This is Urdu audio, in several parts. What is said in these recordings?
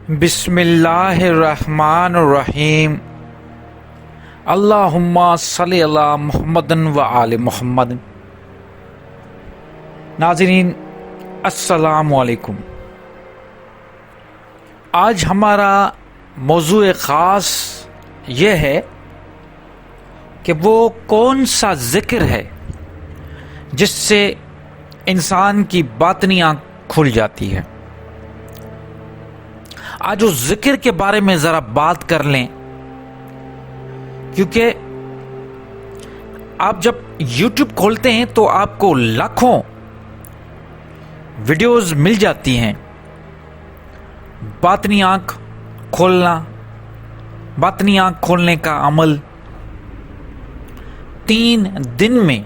بسم اللہ الرحمن الرحیم اللہم صلی علی محمد و آل محمد۔ ناظرین السلام علیکم۔ آج ہمارا موضوع خاص یہ ہے کہ وہ کون سا ذکر ہے جس سے انسان کی باطنی آنکھ کھل جاتی ہے۔ آج اس ذکر کے بارے میں ذرا بات کر لیں، کیونکہ آپ جب یوٹیوب کھولتے ہیں تو آپ کو لاکھوں ویڈیوز مل جاتی ہیں۔ باطنی آنکھ کھولنا، باطنی آنکھ کھولنے کا عمل، 3 دن میں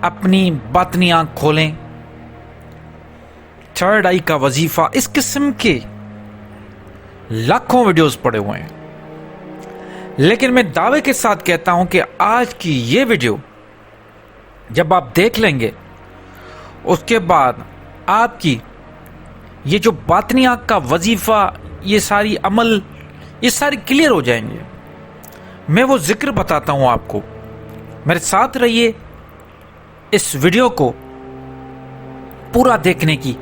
اپنی باطنی آنکھ کھولیں، تھرڈ آئی کا وظیفہ، اس قسم کے لاکھوں ویڈیوز پڑے ہوئے ہیں۔ لیکن میں دعوے کے ساتھ کہتا ہوں کہ آج کی یہ ویڈیو جب آپ دیکھ لیں گے، اس کے بعد آپ کی یہ جو باطنی آنکھ کا وظیفہ، یہ ساری عمل، یہ ساری کلیئر ہو جائیں گے۔ میں وہ ذکر بتاتا ہوں آپ کو، میرے ساتھ رہیے، اس ویڈیو کو پورا دیکھنے کی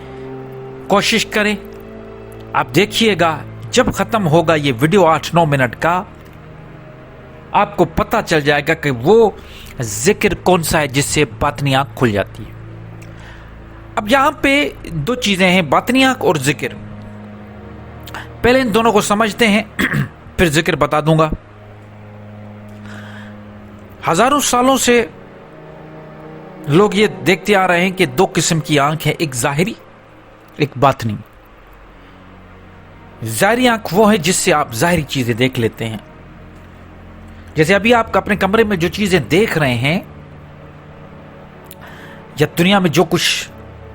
کوشش کریں۔ آپ دیکھیے گا، جب ختم ہوگا یہ ویڈیو 8-9 منٹ کا، آپ کو پتہ چل جائے گا کہ وہ ذکر کون سا ہے جس سے باطنی آنکھ کھل جاتی ہے۔ اب یہاں پہ 2 چیزیں ہیں، باطنی آنکھ اور ذکر۔ پہلے ان دونوں کو سمجھتے ہیں، پھر ذکر بتا دوں گا۔ ہزاروں سالوں سے لوگ یہ دیکھتے آ رہے ہیں کہ 2 قسم کی آنکھ ہے، ایک ظاہری، ایک باطنی۔ ظاہری آنکھ وہ ہے جس سے آپ ظاہری چیزیں دیکھ لیتے ہیں، جیسے ابھی آپ اپنے کمرے میں جو چیزیں دیکھ رہے ہیں، یا دنیا میں جو کچھ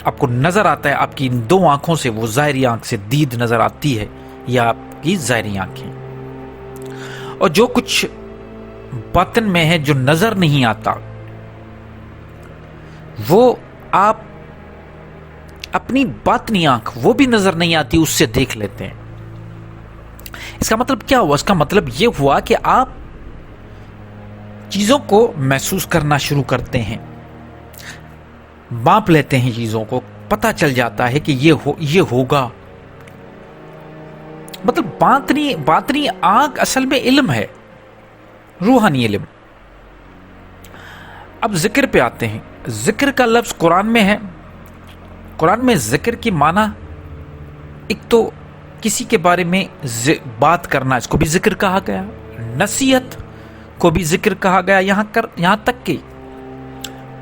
آپ کو نظر آتا ہے، آپ کی ان 2 آنکھوں سے، وہ ظاہری آنکھ سے دید نظر آتی ہے، یا آپ کی ظاہری آنکھیں۔ اور جو کچھ باطن میں ہے جو نظر نہیں آتا، وہ آپ اپنی باطنی آنکھ، وہ بھی نظر نہیں آتی، اس سے دیکھ لیتے ہیں۔ اس کا مطلب کیا ہوا؟ اس کا مطلب یہ ہوا کہ آپ چیزوں کو محسوس کرنا شروع کرتے ہیں، بانپ لیتے ہیں چیزوں کو، پتہ چل جاتا ہے کہ یہ ہوگا۔ مطلب باطنی آنکھ اصل میں علم ہے، روحانی علم۔ اب ذکر پہ آتے ہیں۔ ذکر کا لفظ قرآن میں ہے۔ قرآن میں ذکر کی معنی ایک تو کسی کے بارے میں بات کرنا، اس کو بھی ذکر کہا گیا، نصیحت کو بھی ذکر کہا گیا، یہاں تک کہ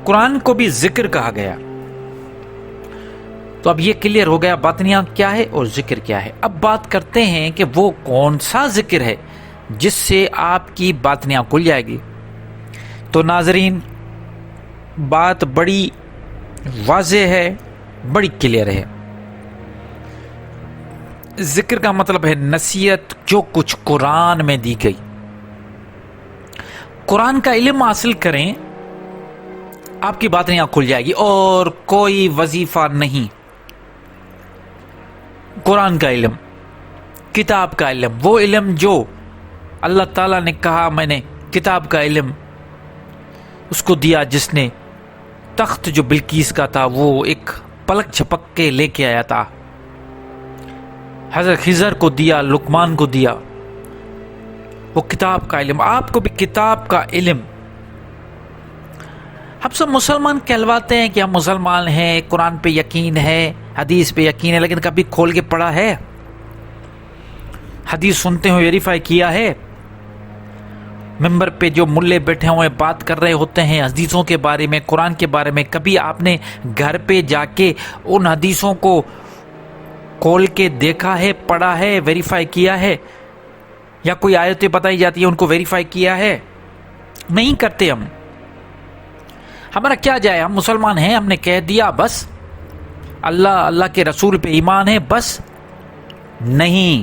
قرآن کو بھی ذکر کہا گیا۔ تو اب یہ کلیئر ہو گیا باطنی آنکھ کیا ہے اور ذکر کیا ہے۔ اب بات کرتے ہیں کہ وہ کون سا ذکر ہے جس سے آپ کی باطنی آنکھ کھل جائے گی۔ تو ناظرین، بات بڑی واضح ہے، بڑی کلیئر ہے۔ ذکر کا مطلب ہے نصیحت، جو کچھ قرآن میں دی گئی۔ قرآن کا علم حاصل کریں، آپ کی باطنی آنکھ کھل جائے گی، اور کوئی وظیفہ نہیں۔ قرآن کا علم، کتاب کا علم، وہ علم جو اللہ تعالیٰ نے کہا میں نے کتاب کا علم اس کو دیا، جس نے تخت جو بلقیس کا تھا وہ ایک پلک جھپک کے لے کے آیا تھا، حضرت خضر کو دیا، لقمان کو دیا، وہ کتاب کا علم۔ آپ کو بھی کتاب کا علم۔ ہم سب مسلمان کہلواتے ہیں کہ ہم مسلمان ہیں، قرآن پہ یقین ہے، حدیث پہ یقین ہے، لیکن کبھی کھول کے پڑھا ہے؟ حدیث سنتے ہوئے ویریفائی کیا ہے؟ ممبر پہ جو ملے بیٹھے ہوئے بات کر رہے ہوتے ہیں حدیثوں کے بارے میں، قرآن کے بارے میں، کبھی آپ نے گھر پہ جا کے ان حدیثوں کو کھول کے دیکھا ہے، پڑھا ہے، ویریفائی کیا ہے؟ یا کوئی آیتیں بتائی جاتی ہیں ان کو ویریفائی کیا ہے؟ نہیں کرتے ہم۔ ہمارا کیا جائے، ہم مسلمان ہیں، ہم نے کہہ دیا بس، اللہ کے رسول پہ ایمان ہے بس۔ نہیں،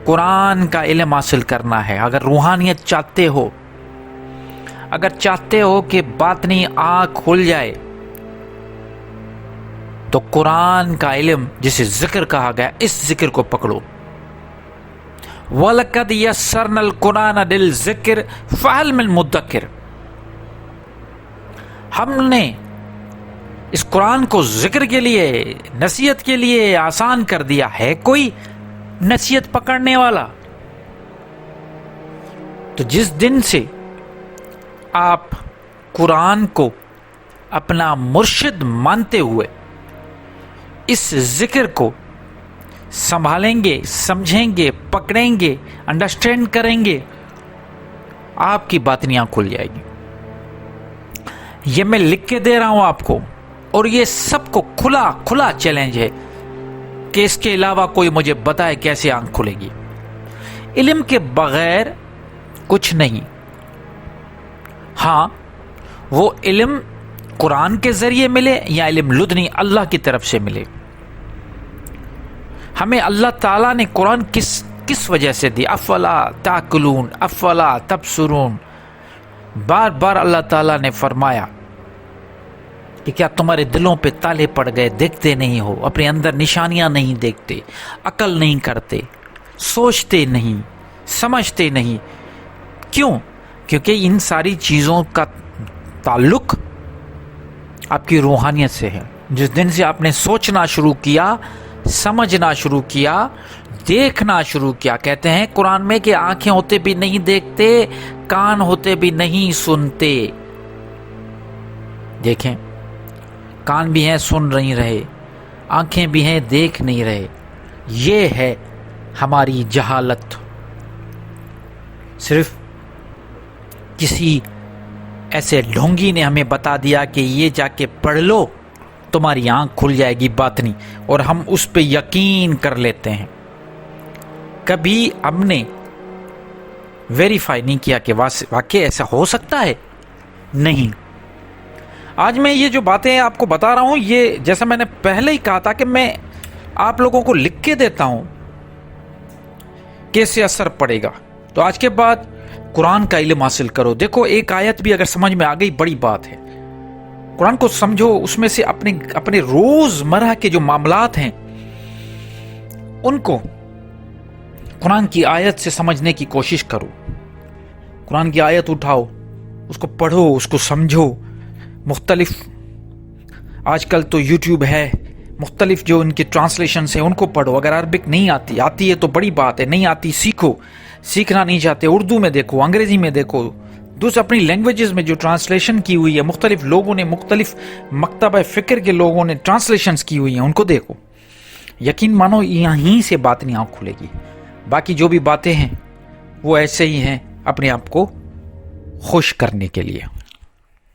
قرآن کا علم حاصل کرنا ہے۔ اگر روحانیت چاہتے ہو، اگر چاہتے ہو کہ باطنی آنکھ کھل جائے، تو قرآن کا علم جسے ذکر کہا گیا، اس ذکر کو پکڑو. وَلَقَدْ يَسَّرْنَا الْقُرْآنَ لِلذِّكْرِ فَهَلْ مِن مُدَّكِرٍ. ہم نے اس قرآن کو ذکر کے لیے، نصیحت کے لیے آسان کر دیا. ہے کوئی نصیحت پکڑنے والا؟ تو جس دن سے آپ قرآن کو اپنا مرشد مانتے ہوئے اس ذکر کو سنبھالیں گے، سمجھیں گے، پکڑیں گے، انڈرسٹینڈ کریں گے، آپ کی باطنیاں کھل جائے گی. یہ میں لکھ کے دے رہا ہوں آپ کو، اور یہ سب کو کھلا چیلنج ہے کہ اس کے علاوہ کوئی مجھے بتائے کیسے آنکھ کھلے گی. علم کے بغیر کچھ نہیں. ہاں، وہ علم قرآن کے ذریعے ملے یا علم لدنی اللہ کی طرف سے ملے. ہمیں اللہ تعالیٰ نے قرآن کس وجہ سے دی؟ افلا تاکلون، افلا تبصرون. بار بار اللہ تعالیٰ نے فرمایا کہ کیا تمہارے دلوں پہ تالے پڑ گئے، دیکھتے نہیں ہو، اپنے اندر نشانیاں نہیں دیکھتے، عقل نہیں کرتے، سوچتے نہیں، سمجھتے نہیں. کیوں؟ کیونکہ ان ساری چیزوں کا تعلق آپ کی روحانیت سے ہے. جس دن سے آپ نے سوچنا شروع کیا، سمجھنا شروع کیا، دیکھنا شروع کیا. کہتے ہیں قرآن میں کہ آنکھیں ہوتے بھی نہیں دیکھتے، کان ہوتے بھی نہیں سنتے. دیکھیں، کان بھی ہیں، سن نہیں رہے، آنکھیں بھی ہیں، دیکھ نہیں رہے. یہ ہے ہماری جہالت. صرف کسی ایسے ڈھونگی نے ہمیں بتا دیا کہ یہ جا کے پڑھ لو، تمہاری آنکھ کھل جائے گی باطنی، اور ہم اس پہ یقین کر لیتے ہیں. کبھی ہم نے ویریفائی نہیں کیا کہ واقعی ایسا ہو سکتا ہے. نہیں. آج میں یہ جو باتیں آپ کو بتا رہا ہوں، یہ جیسا میں نے پہلے ہی کہا تھا کہ میں آپ لوگوں کو لکھ کے دیتا ہوں کہ اس سے اثر پڑے گا. تو آج کے بعد قرآن کا علم حاصل کرو. دیکھو، ایک آیت بھی اگر سمجھ میں آ گئی بڑی بات ہے. قرآن کو سمجھو، اس میں سے اپنے روز مرہ کے جو معاملات ہیں ان کو قرآن کی آیت سے سمجھنے کی کوشش کرو. قرآن کی آیت اٹھاؤ، اس کو پڑھو، اس کو سمجھو. مختلف آج کل تو یوٹیوب ہے، مختلف جو ان کی ٹرانسلیشنز ہیں ان کو پڑھو. اگر عربک نہیں آتی ہے تو بڑی بات ہے، نہیں آتی سیکھو. سیکھنا نہیں چاہتے، اردو میں دیکھو، انگریزی میں دیکھو، دوسرے اپنی لینگویجز میں جو ٹرانسلیشن کی ہوئی ہے، مختلف لوگوں نے، مختلف مکتبہ فکر کے لوگوں نے ٹرانسلیشنز کی ہوئی ہیں، ان کو دیکھو. یقین مانو یہیں سے باطنی آنکھ کھلے گی. باقی جو بھی باتیں ہیں وہ ایسے ہی ہیں اپنے آپ کو خوش کرنے کے لیے.